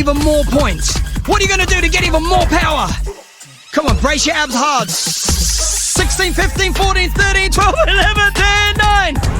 even more points? What are you going to do to get even more power? Come on, brace your abs hard. 16, 15, 14, 13, 12, 11, 10, 9.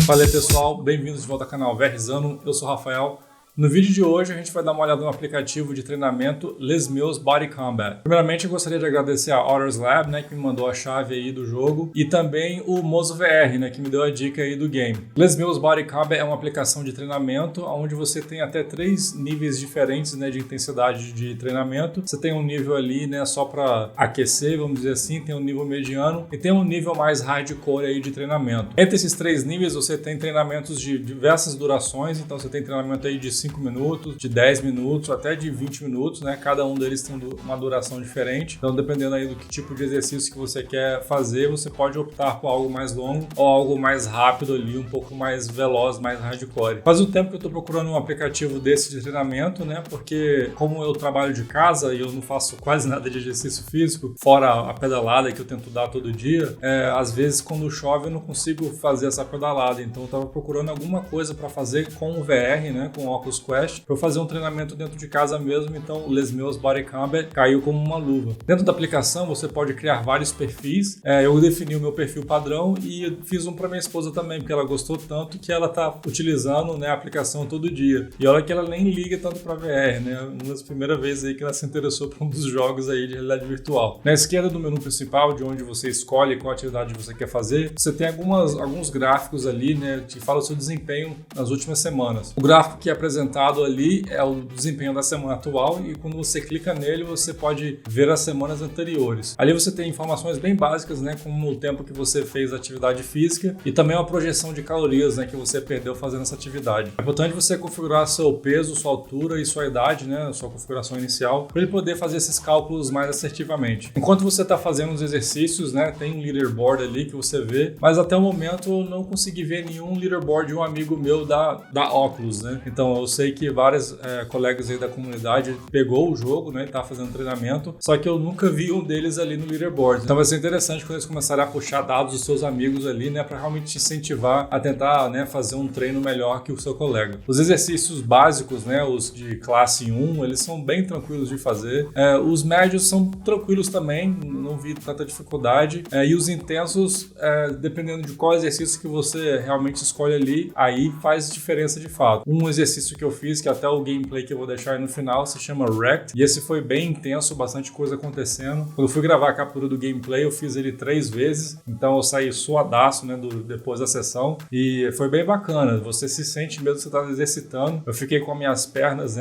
Fala aí pessoal, bem-vindos de volta ao canal Verizano, eu sou o Rafael. No vídeo de hoje a gente vai dar uma olhada no aplicativo de treinamento LesMills BodyCombat. Primeiramente eu gostaria de agradecer a Otters Lab, que me mandou a chave aí do jogo, e também o Mozo VR, que me deu a dica aí do game. LesMills BodyCombat é uma aplicação de treinamento onde você tem até 3 níveis diferentes de intensidade de treinamento. Você tem um nível ali só para aquecer, vamos dizer assim, tem um nível mediano e tem um nível mais hardcore aí de treinamento. Entre esses 3 níveis você tem treinamentos de diversas durações, então você tem treinamento aí de 5 minutos, de 10 minutos, até de 20 minutos, Cada um deles tem uma duração diferente. Então, dependendo aí do que tipo de exercício que você quer fazer, você pode optar por algo mais longo ou algo mais rápido ali, um pouco mais veloz, mais hardcore. Faz um tempo que eu tô procurando um aplicativo desse de treinamento, Porque como eu trabalho de casa e eu não faço quase nada de exercício físico, fora a pedalada que eu tento dar todo dia, às vezes quando chove eu não consigo fazer essa pedalada. Então, eu tava procurando alguma coisa para fazer com o VR, com o óculos Quest, para fazer um treinamento dentro de casa mesmo. Então o LesMills BodyCombat caiu como uma luva. Dentro da aplicação você pode criar vários perfis. Eu defini o meu perfil padrão e fiz um para minha esposa também, porque ela gostou tanto que ela tá utilizando a aplicação todo dia. E olha que ela nem liga tanto para VR, Uma das primeiras vezes aí que ela se interessou por um dos jogos aí de realidade virtual. Na esquerda do menu principal, de onde você escolhe qual atividade você quer fazer, você tem alguns gráficos ali, que falam o seu desempenho nas últimas semanas. O gráfico que é apresentado ali é o desempenho da semana atual e quando você clica nele você pode ver as semanas anteriores. Ali você tem informações bem básicas, como o tempo que você fez atividade física e também uma projeção de calorias, que você perdeu fazendo essa atividade. É importante você configurar seu peso, sua altura e sua idade, sua configuração inicial, para ele poder fazer esses cálculos mais assertivamente. Enquanto você está fazendo os exercícios, tem um leaderboard ali que você vê, mas até o momento eu não consegui ver nenhum leaderboard de um amigo meu da Oculus, Então eu sei que vários colegas aí da comunidade pegou o jogo, e tá fazendo treinamento, só que eu nunca vi um deles ali no leaderboard. Então vai ser interessante quando eles começarem a puxar dados dos seus amigos ali, para realmente te incentivar a tentar, fazer um treino melhor que o seu colega. Os exercícios básicos, os de classe 1, eles são bem tranquilos de fazer. Os médios são tranquilos também, não vi tanta dificuldade. E os intensos, dependendo de qual exercício que você realmente escolhe ali, aí faz diferença de fato. Um exercício que eu fiz, que até o gameplay que eu vou deixar aí no final, se chama Wrecked, e esse foi bem intenso, bastante coisa acontecendo. Quando eu fui gravar a captura do gameplay, eu fiz ele 3 vezes, então eu saí suadaço, depois da sessão, e foi bem bacana. Você se sente mesmo que você está exercitando. Eu fiquei com as minhas pernas,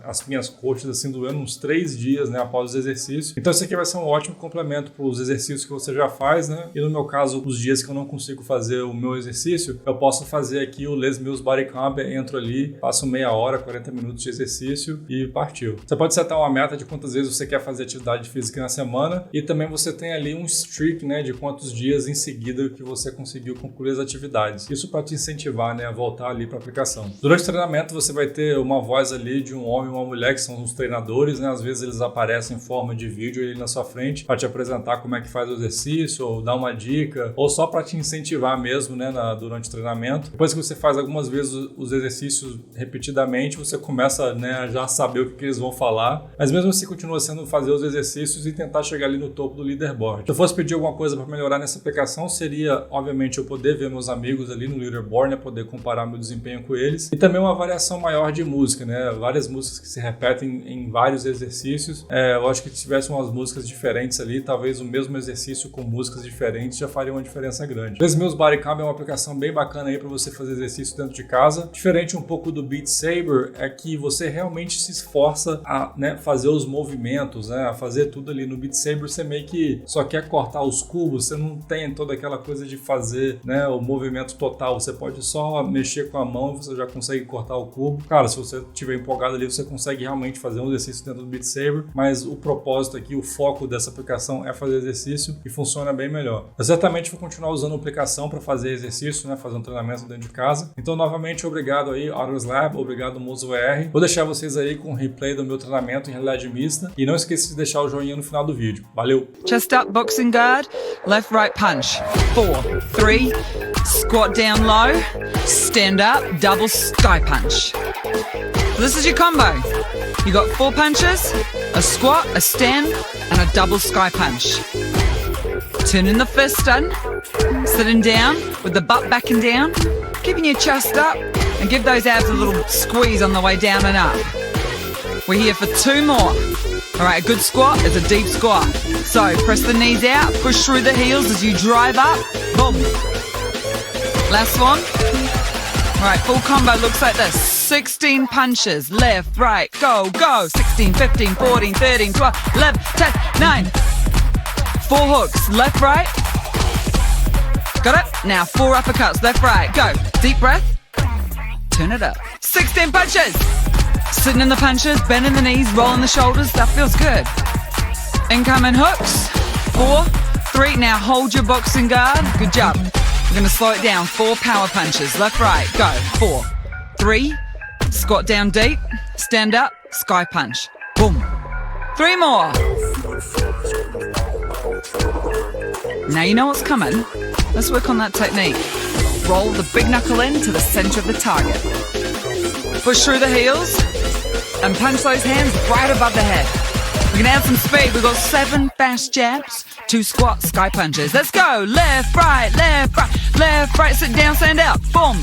as minhas coxas assim doendo uns 3 dias, após os exercícios. Então esse aqui vai ser um ótimo complemento para os exercícios que você já faz, E no meu caso, os dias que eu não consigo fazer o meu exercício, eu posso fazer aqui o LesMills BodyCombat, entro ali, faço meia hora, 40 minutos de exercício e partiu. Você pode setar uma meta de quantas vezes você quer fazer atividade física na semana e também você tem ali um streak, de quantos dias em seguida que você conseguiu concluir as atividades. Isso para te incentivar, a voltar ali para a aplicação. Durante o treinamento você vai ter uma voz ali de um homem e uma mulher que são os treinadores, Às vezes eles aparecem em forma de vídeo ali na sua frente para te apresentar como é que faz o exercício ou dar uma dica ou só para te incentivar mesmo, durante o treinamento. Depois que você faz algumas vezes os exercícios repetidamente, você começa a já saber o que eles vão falar, mas mesmo assim continua sendo fazer os exercícios e tentar chegar ali no topo do leaderboard. Se eu fosse pedir alguma coisa para melhorar nessa aplicação, seria obviamente eu poder ver meus amigos ali no leaderboard, poder comparar meu desempenho com eles, e também uma variação maior de música, várias músicas que se repetem em vários exercícios. Eu acho que se tivesse umas músicas diferentes ali, talvez o mesmo exercício com músicas diferentes já faria uma diferença grande. LesMills BodyCombat é uma aplicação bem bacana aí para você fazer exercício dentro de casa. Diferente um pouco do Beat Saber é que você realmente se esforça a fazer os movimentos, a fazer tudo ali. No Beat Saber você meio que só quer cortar os cubos, você não tem toda aquela coisa de fazer o movimento total, você pode só mexer com a mão e você já consegue cortar o cubo. Cara, se você estiver empolgado ali, você consegue realmente fazer um exercício dentro do Beat Saber, mas o propósito aqui, o foco dessa aplicação é fazer exercício e funciona bem melhor. Eu certamente vou continuar usando a aplicação para fazer exercício, fazer um treinamento dentro de casa. Então, novamente, obrigado aí, Otters Lab, obrigado, Mozo VR. Vou deixar vocês aí com o replay do meu treinamento em realidade mista e não esqueça de deixar o joinha no final do vídeo. Valeu! Chest up, boxing guard, left, right punch. 4, 3, squat down low, stand up, double sky punch. This is your combo. You got 4 punches, a squat, a stand, and a double sky punch. Turning the fist in, sitting down with the butt backing down, keeping your chest up, and give those abs a little squeeze on the way down and up. We're here for 2 more. All right, a good squat is a deep squat. So press the knees out, push through the heels as you drive up. Boom. Last one. All right, full combo looks like this. 16 punches, left, right, go, go. 16, 15, 14, 13, 12, 11, 10, 9. 4 hooks, left, right. Got it? Now 4 uppercuts, left, right, go. Deep breath. Turn it up. 16 punches. Sitting in the punches, bending the knees, rolling the shoulders. That feels good. Incoming hooks. 4, 3. Now hold your boxing guard. Good job. We're going to slow it down. 4 power punches. Left, right. Go. 4, 3. Squat down deep. Stand up. Sky punch. Boom. 3 more. Now you know what's coming. Let's work on that technique. Roll the big knuckle in to the center of the target. Push through the heels and punch those hands right above the head. We're going to add some speed. We've got 7 fast jabs, 2 squats, sky punches. Let's go. Left, right, left, right, left, right. Sit down, stand up. Boom.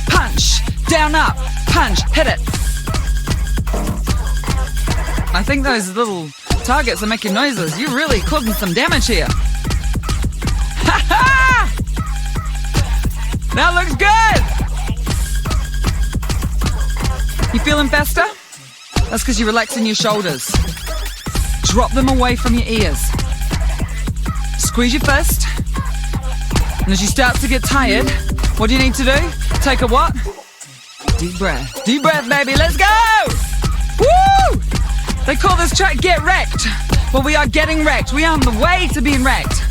Punch. Down, up. Punch. Hit it. I think those little targets are making noises. You're really causing some damage here. Ha ha! That looks good. You feeling faster? That's because you're relaxing your shoulders. Drop them away from your ears. Squeeze your fist. And as you start to get tired, what do you need to do? Take a what? Deep breath. Deep breath, baby. Let's go! Woo! They call this track Get Wrecked. Well, we are getting wrecked. We are on the way to being wrecked.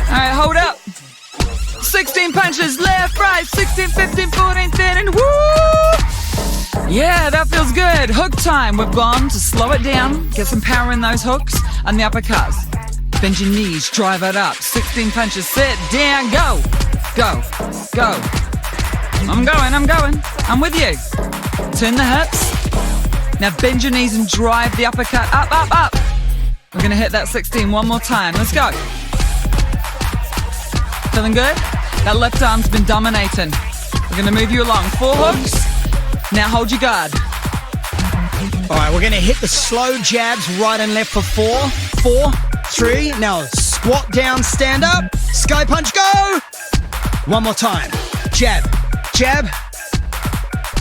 All right, hold up. 16 punches, left, right, 16, 15, 14, 13, woo! Yeah, that feels good. Hook time. We've gone to slow it down, get some power in those hooks, and the uppercuts. Bend your knees, drive it up. 16 punches, sit down, go. Go, go. I'm going. I'm with you. Turn the hips. Now bend your knees and drive the uppercut up, up, up. We're gonna hit that 16 one more time. Let's go. Feeling good? That left arm's been dominating. We're gonna move you along. 4 hooks. Now hold your guard. All right, we're gonna hit the slow jabs right and left for 4, 4, 3. Now squat down, stand up. Sky punch, go. One more time. Jab, jab.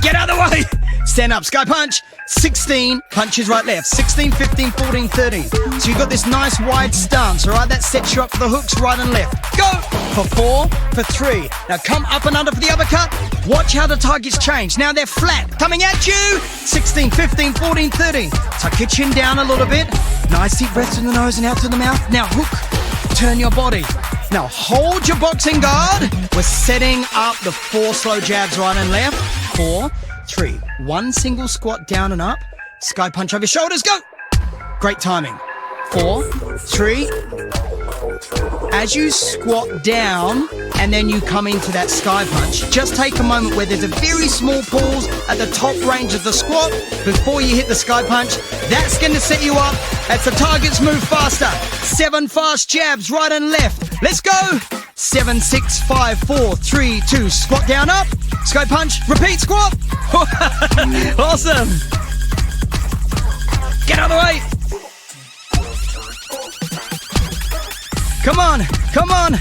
Get out of the way. Stand up, sky punch. 16 punches right left. 16, 15, 14, 13. So you've got this nice wide stance, all right? That sets you up for the hooks right and left. Go for 4, for 3. Now come up and under for the uppercut. Watch how the targets change. Now they're flat. Coming at you. 16, 15, 14, 13. Tuck your chin down a little bit. Nice deep breaths in the nose and out through the mouth. Now hook. Turn your body. Now hold your boxing guard. We're setting up the 4 slow jabs right and left. 4, 3. 1 single squat down and up. Sky punch over your shoulders. Go. Great timing. 4, 3. As you squat down and then you come into that sky punch, just take a moment where there's a very small pause at the top range of the squat before you hit the sky punch. That's going to set you up as the targets move faster. 7 fast jabs right and left. Let's go. 7, 6, 5, 4, 3, 2. Squat down, up. Sky punch. Repeat squat. Awesome. Get out of the way. Come on. Come on.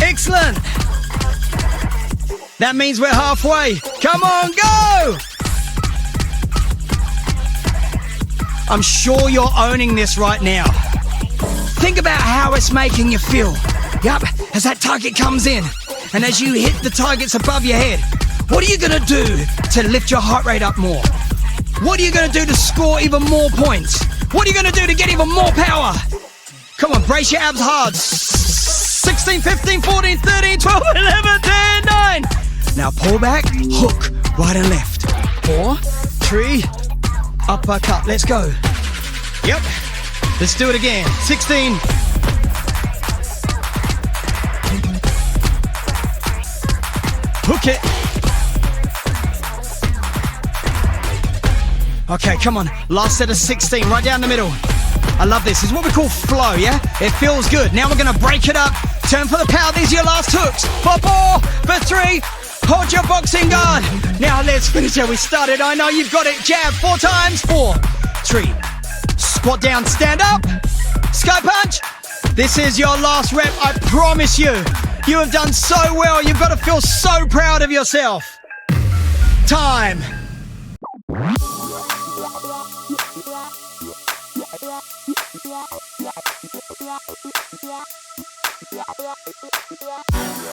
Excellent. That means we're halfway. Come on, go. I'm sure you're owning this right now. Think about how it's making you feel. Yup, as that target comes in and as you hit the targets above your head, what are you going to do to lift your heart rate up more? What are you going to do to score even more points? What are you going to do to get even more power? Come on, brace your abs hard. 16, 15, 14, 13, 12, 11, 10, 9. Now pull back, hook, right and left. 4, 3, uppercut. Let's go. Yep. Let's do it again. 16. Hook it. Okay, come on. Last set of 16, right down the middle. I love this. It's what we call flow, yeah? It feels good. Now we're going to break it up. Turn for the power. These are your last hooks. For 4, for 3. Hold your boxing guard. Now let's finish it. We started. I know you've got it. Jab 4 times. 4, 3. Squat down, stand up. Sky punch. This is your last rep. I promise you. You have done so well. You've got to feel so proud of yourself. Time.